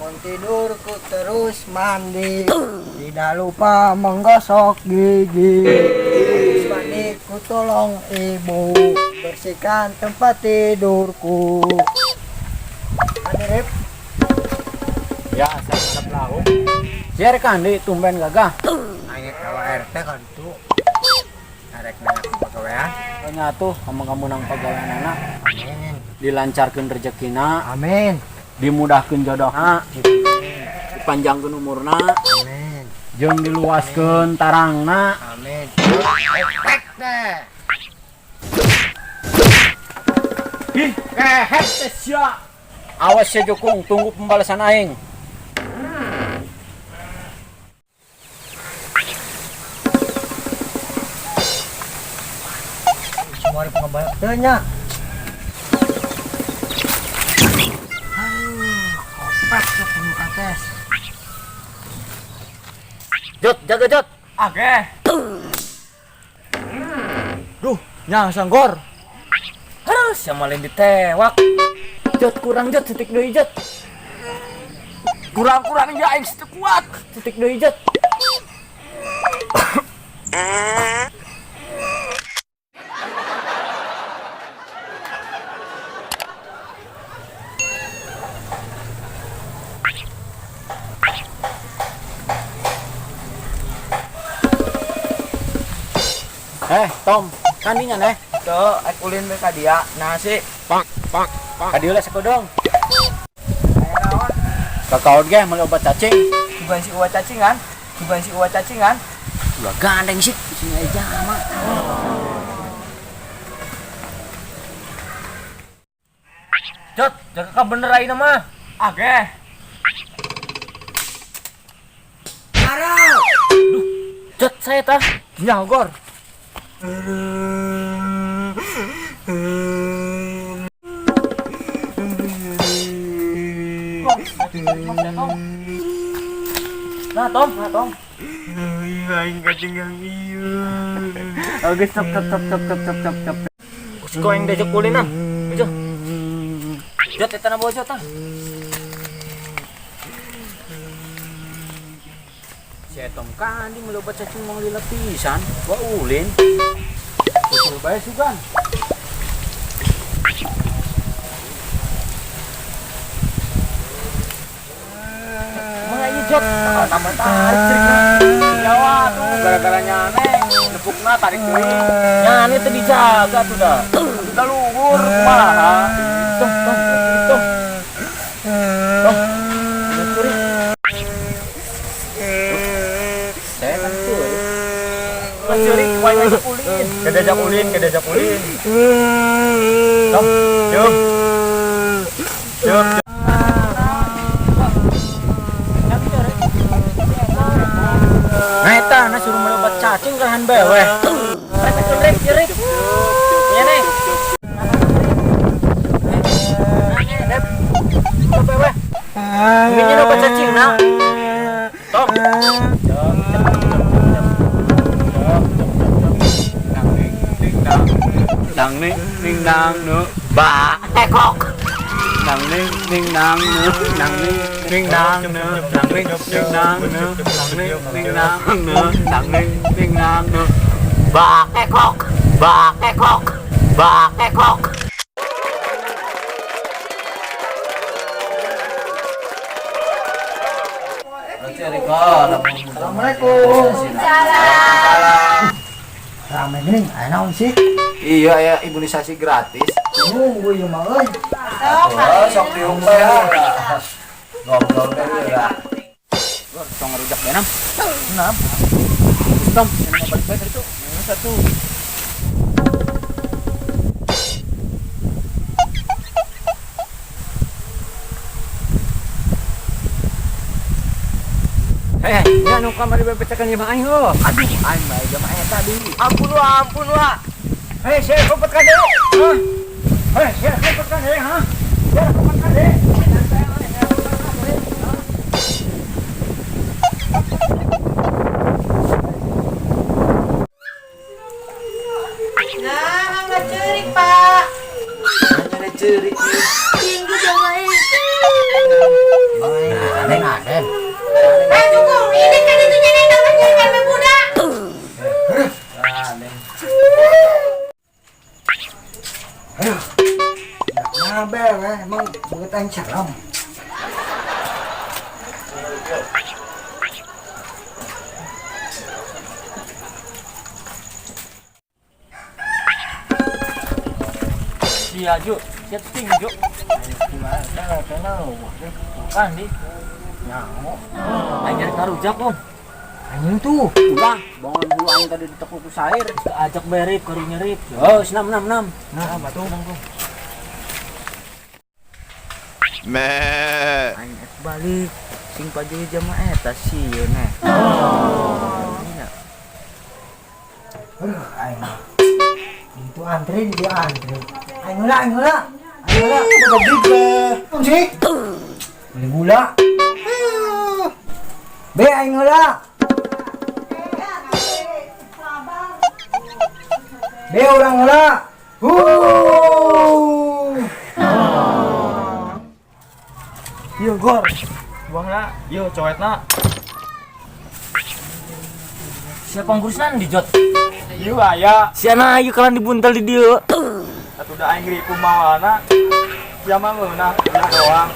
Bangun tidurku terus mandi, tidak lupa menggosok gigi. Habis mandiku tolong ibu bersihkan tempat tidurku. Ada Rip? Ya, saya harap lahu. Siar kan di tumben gagah. Ayo kawa RT kan tuh. Arek nanya pegawaian. Kayaknya tuh kamu nang pegawai anak Amin. dilancarkan rezekina, Amin. dimudahkan jodohna, dipanjangkan umurna, Amin. jeung diluaskeun tarangna. Amin. Efek deh. Ih, kehet teh sia. Awas ya Jukung, tunggu pembalasan aing. Semua di pengembalak tanya. Opat ke pembuka tes. Jot, jaga Jot. Oke. Duh, nyang sanggor. Harus yang malin ditewak. Jot kurang Jot, titik deui Jot. Kurang-kurang ya aing situ kuat. Titik deui Jot. Tom, kandinya neh. Tuh, aku ulin mereka dia nasi. Kadieu lah sakodong. Kakaon ge meuli obat cacing. Bukan si uwa cacingan. Bukan si uwa cacingan. Ulah gandeng sih, sini aja mah. Jot, jaga ka bener ayeuna mah. Oke. Arau. Jot saya tah. Nyagor. Nah Tom. Aing kacing yang ieu. Oke, stop. Siko yang diajak kulina. Ayo. Jot eta na bawa Jot tah. Si Tom kan di meuli obat cacing mau lila pisan. Wah ulin. Betul bae sugan. Mulai Jot, tambah tarik cerikna. Jawa tuh gara-gara nyaneng, nepukna tarik deui. Nyane teh dijaga tuh dah. Udah luhur kumaha. Tuh. Curi. Saya kan curi. Curi kuai ngajak ulin. Kedajak ulin. Tuh, jom. Nah eta na suruh meuli obat cacing kahan bewe. Rek. Ya nih. Bewe. Minyak obat cacing na. Tom. Dang ning dang nu ba ekok. Dang ning dang nu dang ning dang nu dang ning dang nu dang ning dang nu dang ning dang nu ba ekok. Assalamualaikum. Salam. Ramai nih, ayo naon sih? Iya ya imunisasi gratis. Gue yang mau euy. Sok diumpe ya. Ngobrol deh ya. Tong ngerujak benam. Enam. Tom, yang mau balik itu. Yang satu. Ya nu kamari bebecekan jemaah ho. Aduh, aing bae jemaah tadi. Ampun wa. Hei, saya kopet kade. Hah? Hei, saya kopet kade, ha? Saya kopet kade. Nah, nggak cerik, Pak. Ada cerik nih. Tinggi dong, Mai. Main emang banget aing salam. Iya Ju, setting Ju. Bukan nih. Nyaho. Aing nyari karujak Om. Anjing tuh. Udah, bangun dulu aing tadi di toko ku sair. Ajak berip, karu nyerip. Oh, 666. Nah, batu bangku. Aing balik sing paju jama eta sieun eh. Aing. Itu antri dia antri. Aing heula. Udah gede. Om sih. Beli gula. Be aing heula. Be urang heula. Yo Gor. Buangna, yo coetna. Siapa ngurusnan di Jot? Ieu aya, Siana ayu kalian dibuntel di dieu. atuh da aing ngiri kumawana. Sia mah ngeunah, ieu doang.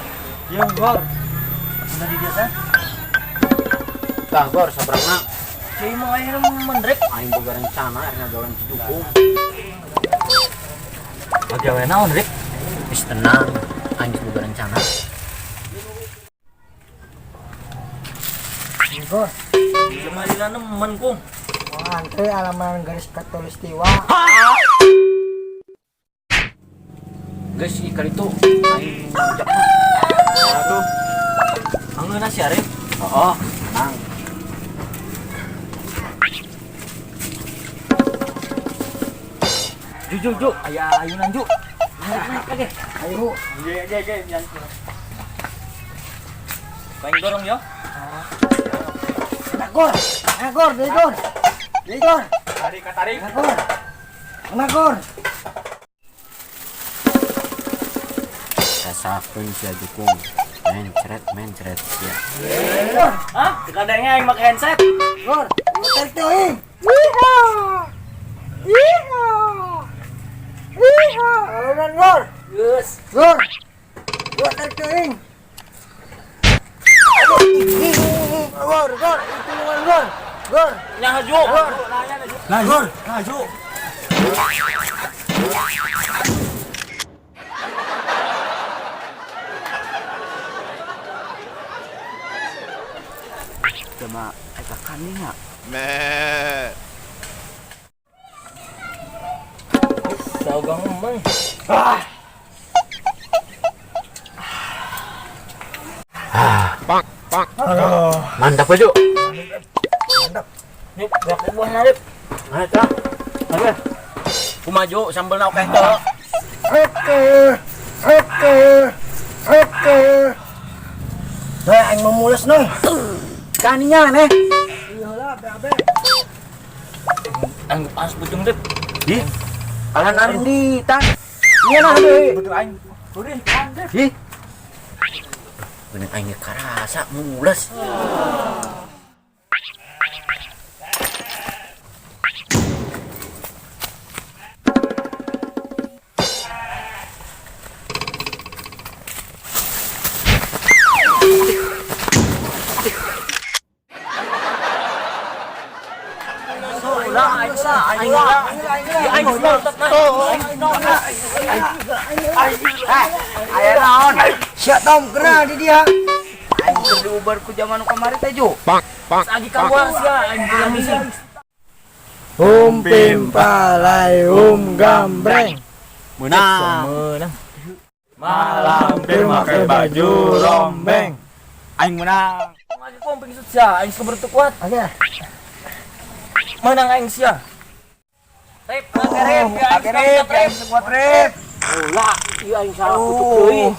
Yo Gor. Udah di dia teh? Tah Gor sabrangna. Cai mah ayeuna mendrek aing boga rencana ayeuna gawean Cidukung. Bagawe naon rek? Wis tenang, aing boga rencana. Gor. Jamalina nemen kum. Antri alaman garis katulistiwa. Guys, ikan itu aing jak. Aduh. Anggeuna si Arif. Oh, tenang. Ju, aya ayunan Ju. Naik lagi. Ayo. Ge, yan. Paling dorong yo. Gor. Tarik ka tarik. Gor. Rasakeun sia Jukung. Mencret sia. Hah? Kadangnya aing make handset. Gor. Tarik teuing. Alunan Gor. Geus. Gor. Tarik teuing. Gor. Itu luan Gor. Nyaha Ju. Laju. Jama eta kaninga. Saugang emang. Mantap aja. Yuk, gak buah narip. Nah, itu. Oke. Ku maju sambal na oke teh. Oke. Nah, aing memules noh. Kaninya neh. Iyalah, be. Anggap as bujung dip. Ih, alan Ardi tan. Iya nah deui. Betul aing. Kurin, andep. Ih. Bener aing karasa mules. Aya naon? Sia tom kena di dia. Aing keur diubar ku zaman kamari teh Ju. Lagi kawan sia aing pulang misi. Pimpalai gambreng. Menang. Malam teh make baju rombeng. Aing menang. Lagi pomping sia aing sebertu kuat. Oke. Menang aing sia. Rep, rep, Sekuat rep. Ulah, ieu aing salah kutuk deui.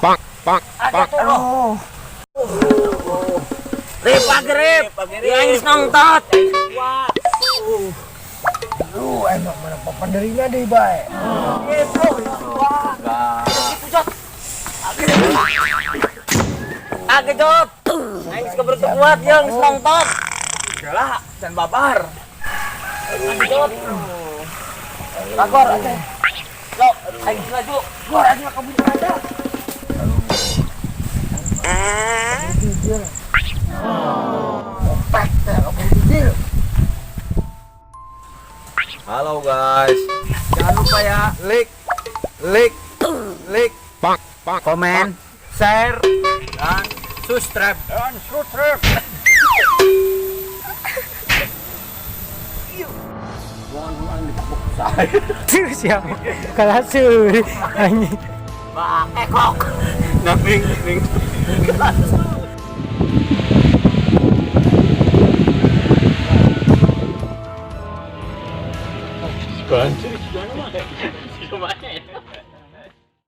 Ada tuh. Rep, rep. Ieu aing geus nongtot. Aing mah mana papanderina deui bae. Age jot. Aing sebertu kuat yang geus nongtot. Yalah, dan babar. Age jot. Lakor, age. Yo, aing laju. Gor aing kabur ada. Halo guys, jangan lupa ya like, Komen, share, dan subscribe. Siapa? Kalah suri. Anjing. Ba, kok. Nang ning. Kan,